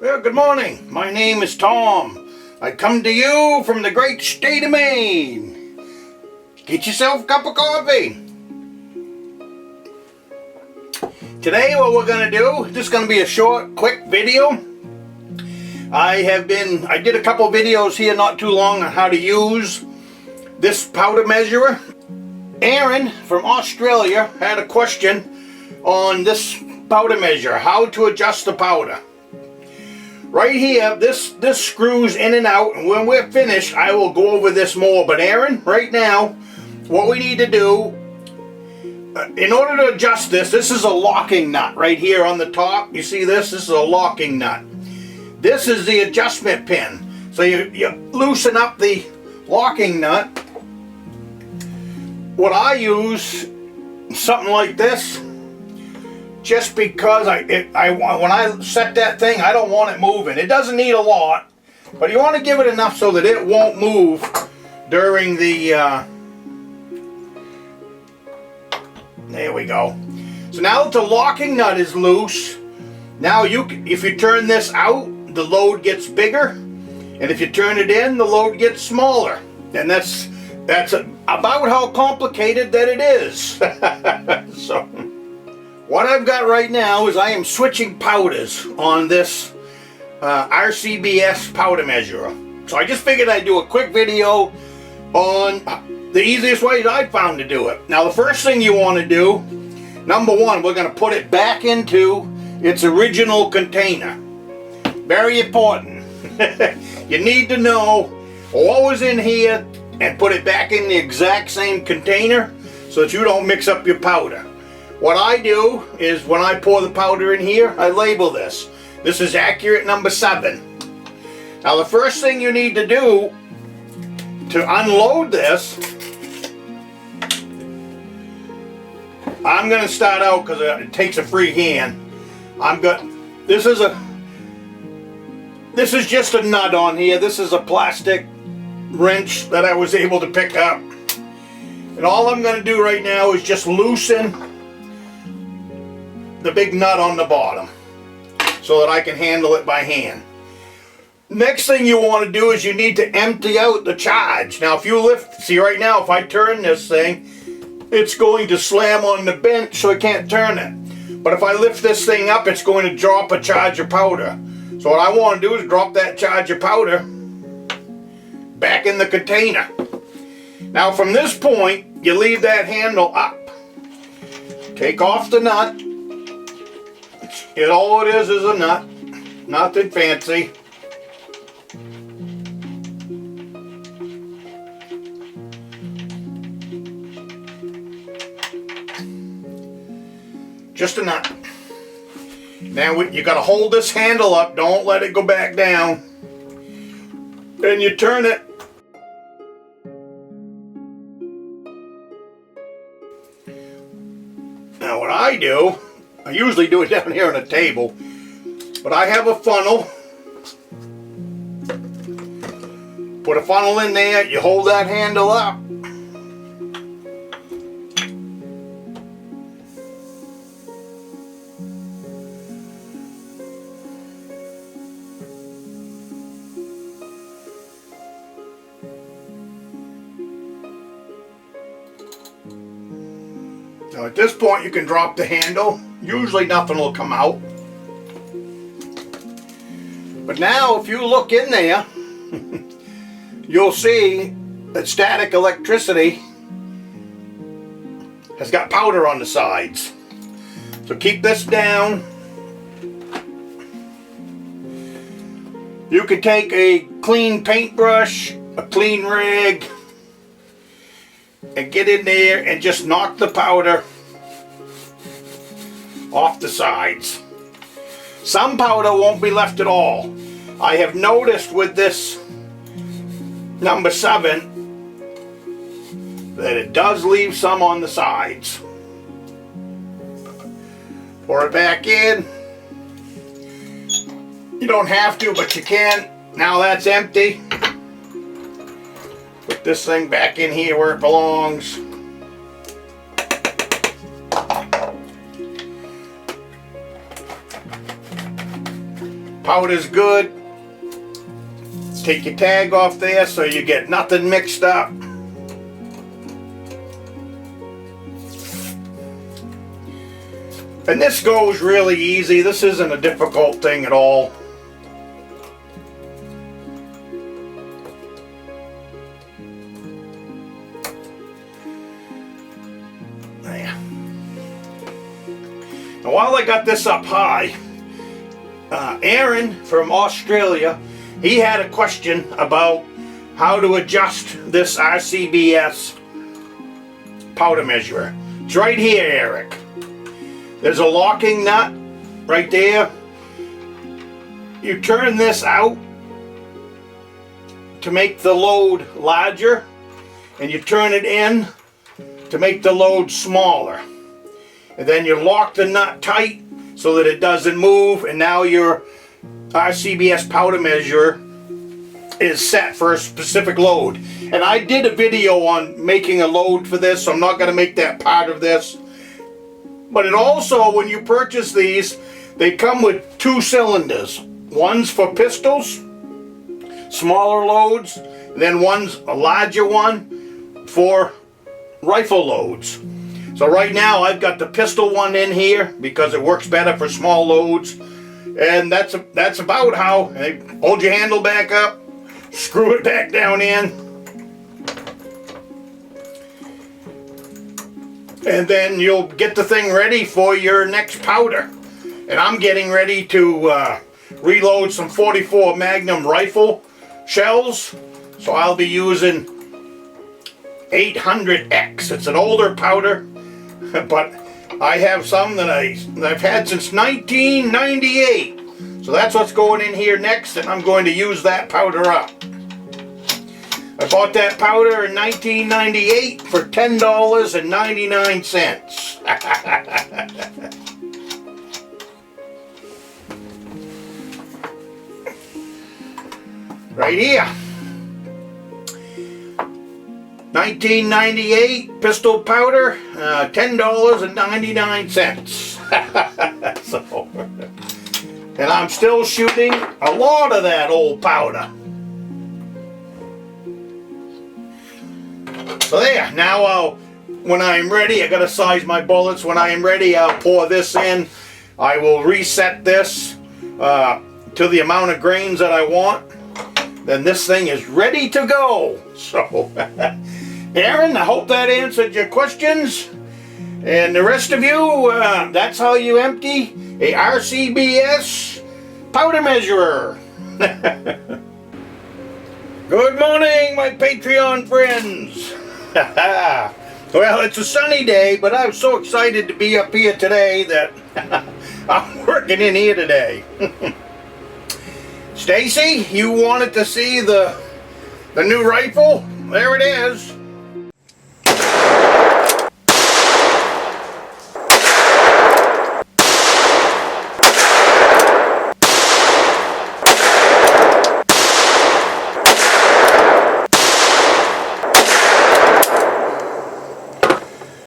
Well, good morning. My name is Tom. I come to you from the great state of Maine. Get yourself a cup of coffee. Today what we're going to do, this is going to be a short, quick video. I did a couple videos here not too long on how to use this powder measurer. Aaron from Australia had a question on this powder measure, how to adjust the powder. Right here, this screws in and out, and when we're finished, I will go over this more. But Aaron, right now, what we need to do, in order to adjust this is a locking nut right here on the top. You see this? This is a locking nut. This is the adjustment pin. So you loosen up the locking nut. What I use, something like this, just because when I set that thing, I don't want it moving. It doesn't need a lot, but you want to give it enough so that it won't move during the, there we go. So now that the locking nut is loose, now if you turn this out, the load gets bigger, and if you turn it in, the load gets smaller. And that's about how complicated that it is. So what I've got right now is I am switching powders on this RCBS powder measurer. So I just figured I'd do a quick video on the easiest ways I've found to do it. Now the first thing you want to do, number one, we're going to put it back into its original container. Very important. You need to know what was in here and put it back in the exact same container so that you don't mix up your powder. What I do is when I pour the powder in here, I label this. This is accurate number 7. Now the first thing you need to do to unload this, I'm going to start out because it takes a free hand. This is just a nut on here. This is a plastic wrench that I was able to pick up. And all I'm going to do right now is just loosen the big nut on the bottom so that I can handle it by hand. Next thing you want to do is you need to empty out the charge. Now if you lift, see right now if I turn this thing, it's going to slam on the bench so I can't turn it. But if I lift this thing up, it's going to drop a charge of powder. So what I want to do is drop that charge of powder back in the container. Now from this point, you leave that handle up. Take off the nut. All it is a nut. Nothing fancy. Just a nut. Now you got to hold this handle up. Don't let it go back down. And you turn it. Now what I do, I usually do it down here on a table, but I have a funnel. Put a funnel in there, you hold that handle up. Now at this point you can drop the handle. Usually nothing will come out. But now if you look in there, you'll see that static electricity has got powder on the sides. So keep this down. You can take a clean paintbrush, a clean rig, and get in there and just knock the powder off the sides. Some powder won't be left at all. I have noticed with this number 7 that it does leave some on the sides. Pour it back in. You don't have to, but you can. Now that's empty. Put this thing back in here where it belongs. Powder's good. Take your tag off there so you get nothing mixed up. And this goes really easy. This isn't a difficult thing at all. There. Now while I got this up high, Aaron from Australia, he had a question about how to adjust this RCBS powder measurer. It's right here, Eric. There's a locking nut right there. You turn this out to make the load larger, and you turn it in to make the load smaller. And then you lock the nut tight so that it doesn't move, and now your RCBS powder measurer is set for a specific load. And I did a video on making a load for this, so I'm not going to make that part of this. But it also, when you purchase these, they come with 2 cylinders. One's for pistols, smaller loads, and then one's a larger one for rifle loads. So right now I've got the pistol one in here because it works better for small loads. And that's about how. Hold your handle back up, screw it back down in, and then you'll get the thing ready for your next powder. And I'm getting ready to reload some 44 Magnum rifle shells, so I'll be using 800X. It's an older powder, but I have some that I've had since 1998. So that's what's going in here next, and I'm going to use that powder up. I bought that powder in 1998 for $10.99. Right here. 1998 pistol powder, $10.99. So, and I'm still shooting a lot of that old powder. So there, now when I'm ready, I gotta size my bullets. When I am ready, I'll pour this in. I will reset this to the amount of grains that I want. Then this thing is ready to go. So, Aaron, I hope that answered your questions. And the rest of you, that's how you empty a RCBS powder measurer. Good morning, my Patreon friends. Well, it's a sunny day, but I was so excited to be up here today that I'm working in here today. Stacy, you wanted to see the new rifle? There it is.